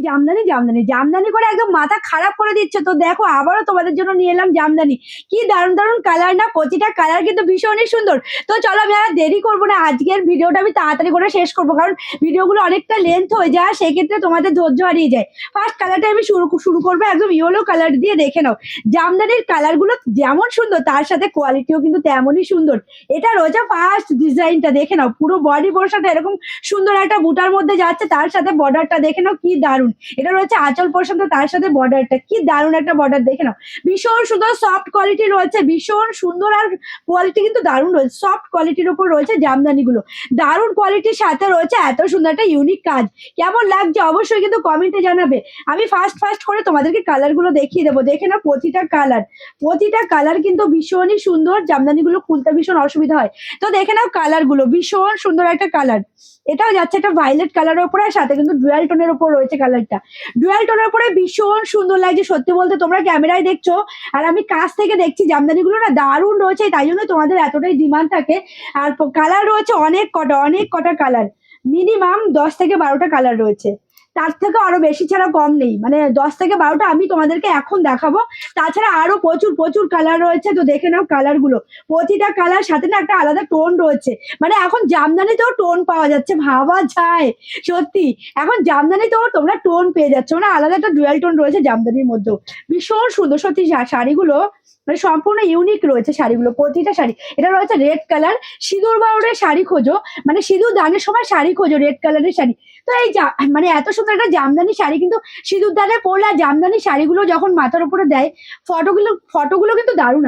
জামদানি জামদানি জামদানি করে একদম মাথা খারাপ করে দিচ্ছে। তো দেখো আবারও তোমাদের জন্য নিয়ে এলাম জামদানি। কি দারুণ দারুণ কালার না, প্রতিটা কালার কিন্তু ভীষণই সুন্দর। তো চলো আমি আর দেরি করবো না, আজকের ভিডিওটা আমি তাড়াতাড়ি করে শেষ করবো, কারণ ভিডিওগুলো অনেকটা লেন্থ হয়ে যায়, সেক্ষেত্রে তোমাদের ধৈর্য হারিয়ে যায়। ফার্স্ট কালারটা আমি শুরু করবো একদম ইয়েলো কালার দিয়ে। দেখে নাও জামদানির কালারগুলো যেমন সুন্দর, তার সাথে কোয়ালিটিও কিন্তু তেমনই সুন্দর। এটা রয়েছে ফার্স্ট ডিজাইনটা, দেখে নাও পুরো বডি পোর্শনটা এরকম সুন্দর একটা বুটার মধ্যে যাচ্ছে, তার সাথে বর্ডারটা দেখে নাও কি দারুণ। এটা রয়েছে আঁচল পোর্শনটা, তার সাথে বর্ডারটা কি দারুণ একটা বর্ডার, দেখে নাও ভীষণ সুন্দর সফট কোয়ালিটি রয়েছে, ভীষণ সুন্দর। আর কোয়ালিটি কিন্তু দারুণ রয়েছে, সফট কোয়ালিটির উপর রয়েছে জামদানি গুলো, দারুণ কোয়ালিটির সাথে রয়েছে এত সুন্দর একটা ইউনিক কাজ। কেমন লাগছে অবশ্যই কিন্তু কমেন্টে জানাবে। আমি ফার্স্ট করে তোমাদেরকে কালার গুলো দেখিয়ে দেবো। দেখে না প্রতিটা কালার কিন্তু ভীষণই সুন্দর, জামদানি গুলো খুলতে ভীষণ অসুবিধা হয়। তো দেখে নাও কালার গুলো ভীষণ সুন্দর একটা কালার। এটাও যাচ্ছে একটা ভায়োলেট কালারের উপরে, সাথে কিন্তু ডুয়াল টোনের উপর রয়েছে কালারটা। ডুয়াল টোনের উপরে ভীষণ সুন্দর লাগছে সত্যি বলতে। তোমরা ক্যামেরায় দেখছো আর আমি কাছ থেকে দেখছি, জামদানি গুলো না দারুণ রয়েছে, তাই জন্য তোমাদের এতটাই ডিমান্ড থাকে। আর কালার রয়েছে অনেক কটা কালার, মিনিমাম 10 থেকে 12টা কালার রয়েছে, তার থেকে আরো বেশি ছাড়া কম নেই। মানে 10 থেকে 12টা আমি তোমাদেরকে এখন দেখাবো, তাছাড়া আরো প্রচুর কালার রয়েছে। তো দেখে নাও কালার গুলো, প্রতিটা কালার সাথে না একটা আলাদা টোন রয়েছে। মানে এখন জামদানিতেও টোন পাওয়া যাচ্ছে, ভাবা যায় সত্যি। এখন জামদানিতেও তোমরা টোন পেয়ে যাচ্ছ, মানে আলাদা একটা ডুয়াল টোন রয়েছে জামদানির মধ্যেও। ভীষণ সুন্দর সত্যি শাড়িগুলো, মানে সম্পূর্ণ ইউনিক রয়েছে শাড়িগুলো, প্রতিটা শাড়ি। এটা রয়েছে রেড কালার, সিঁদুর বাউরের শাড়ি খোঁজো, মানে সিঁদুর দানের সময় শাড়ি খোঁজো রেড কালারের শাড়ি। তো এই মানে এত সুন্দর একটা জামদানি শাড়ি কিন্তু সিঁদুর দানে পরলে, আর জামদানি শাড়িগুলো যখন মাথার উপরে দেয়, ফটোগুলো কিন্তু দারুণ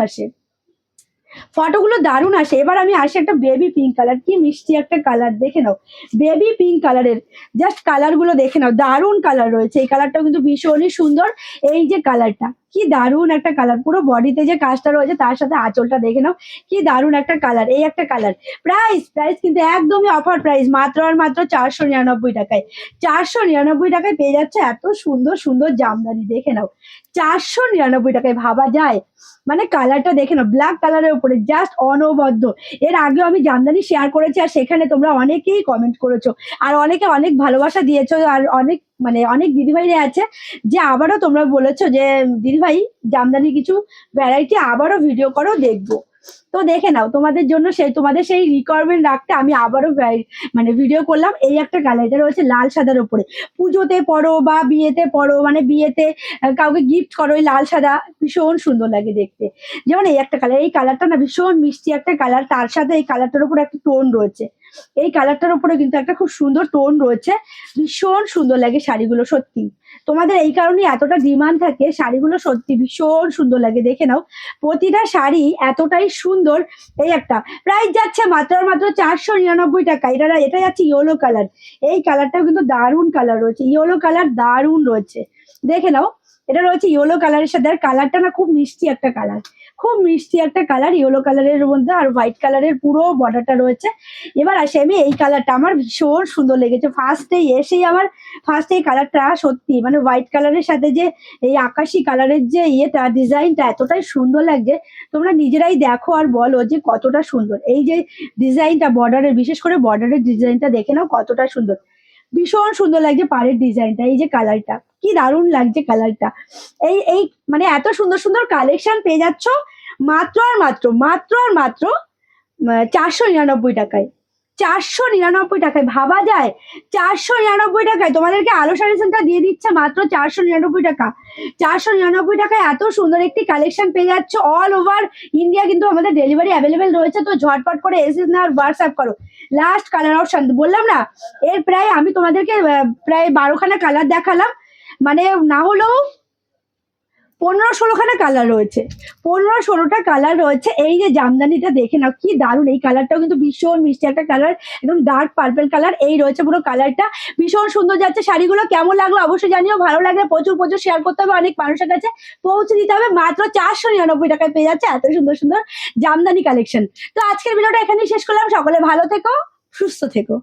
আসে, এবার আমি আসি একটা বেবি পিঙ্ক কালার, কি মিষ্টি একটা কালার, দেখে নাও বেবি পিঙ্ক কালারের জাস্ট কালার গুলো দেখে নাও, দারুণ কালার রয়েছে। এই কালারটাও কিন্তু ভীষণই সুন্দর। এই যে কালারটা কি দারুণ একটা কালার, পুরো বডিতে যে কাজটা রয়েছে তার সাথে আঁচলটা দেখে নাও কি দারুণ একটা কালার। এই একটা কালার। প্রাইস কিন্তু একদমই অফার প্রাইস, মাত্র আর মাত্র 499 টাকায়। 499 টাকায় পেয়ে যাচ্ছে এত সুন্দর সুন্দর জামদানি, দেখে নাও 499 টাকায়, ভাবা যায়। মানে কালারটা দেখে নাও, ব্ল্যাক কালারের উপরে জাস্ট অনবদ্য। এর আগেও আমি জামদানি শেয়ার করেছি, আর সেখানে তোমরা অনেকেই কমেন্ট করেছো, আর অনেকে অনেক ভালোবাসা দিয়েছো, আর অনেক দিদিভাইরা আছে যে আবারও তোমরা বলেছো যে দিদিভাই জামদানি কিছু ভ্যারাইটি আবারও ভিডিও করো, দেখবো। তো দেখে নাও তোমাদের সেই রিকোয়ারমেন্ট রাখতে আমি আবারও মানে ভিডিও করলাম। এই একটা কালার, এটা রয়েছে লাল সাদার উপরে, পুজোতে পরো বা বিয়েতে পরো, মানে বিয়েতে কাউকে গিফট করো, এই লাল সাদা ভীষণ সুন্দর লাগে দেখতে। যেমন এই একটা কালার, এই কালারটা না ভীষণ মিষ্টি একটা কালার, তার সাথে এই কালারটার উপরে একটা টোন রয়েছে, এই কালারটার উপরে কিন্তু একটা খুব সুন্দর টোন রয়েছে, ভীষণ সুন্দর লাগে শাড়িগুলো সত্যি। তোমাদের এই কারণে এতটা ডিমান্ড থাকে, শাড়িগুলো সত্যি ভীষণ সুন্দর লাগে। দেখে নাও প্রতিটা শাড়ি এতটাই সুন্দর। এই একটা প্রাইস যাচ্ছে মাত্র 499 টাকা। এটা যাচ্ছে ইয়েলো কালার, এই কালারটাও কিন্তু দারুণ কালার রয়েছে, ইয়েলো কালার দারুণ রয়েছে, দেখে নাও। এটা রয়েছে ইয়েলো কালারের সাথে, আর কালারটা না খুব মিষ্টি একটা কালার, ইয়েলো কালারের মধ্যে আর হোয়াইট কালারের পুরো বর্ডারটা রয়েছে। এবার আসে আমি এই কালারটা, আমার ভীষণ সুন্দর লেগেছে ফার্স্টে এই কালারটা সত্যি, মানে হোয়াইট কালারের সাথে যে এই আকাশি কালারের যে ডিজাইনটা এতটাই সুন্দর লাগছে। তোমরা নিজেরাই দেখো আর বলো যে কতটা সুন্দর এই যে ডিজাইনটা, বিশেষ করে বর্ডারের ডিজাইনটা দেখে নাও কতটা সুন্দর, ভীষণ সুন্দর লাগছে পাড়ের ডিজাইনটা। এই যে কালারটা কি দারুণ লাগছে কালারটা। এই মানে এত সুন্দর সুন্দর কালেকশন পেয়ে যাচ্ছ মাত্র 499 টাকায়। 499 টাকায়, ভাবা যায়। 499 টাকায় তোমাদেরকে আলো শাড়ি সেন্টার দিয়ে দিচ্ছে মাত্র 499 টাকা। 499 টাকায় এত সুন্দর একটি কালেকশন পেয়ে যাচ্ছ। অল ওভার ইন্ডিয়া কিন্তু আমাদের ডেলিভারি অ্যাভেলেবেল রয়েছে, তো ঝটপট করে এসএস না আর হোয়াটসঅ্যাপ করো। লাস্ট কালার অপশন বললাম না, এর প্রায় আমি তোমাদেরকে প্রায় 12খানা কালার দেখালাম, মানে না হলেও 15-16খানা কালার রয়েছে, 15-16টা কালার রয়েছে। এই যে জামদানিটা দেখে নাও কি দারুণ, এই কালারটাও কিন্তু ভীষণ মিষ্টি একটা কালার, একদম ডার্ক পার্পল কালার। এই রয়েছে পুরো কালারটা, ভীষণ সুন্দর যাচ্ছে। শাড়িগুলো কেমন লাগলো অবশ্যই জানিও, ভালো লাগলে প্রচুর শেয়ার করতে হবে, অনেক মানুষের কাছে পৌঁছে দিতে হবে। মাত্র 499 টাকায় পেয়ে যাচ্ছে এত সুন্দর সুন্দর জামদানি কালেকশন। তো আজকের ভিডিওটা এখানেই শেষ করলাম, সকলে ভালো থেকো, সুস্থ থেকো।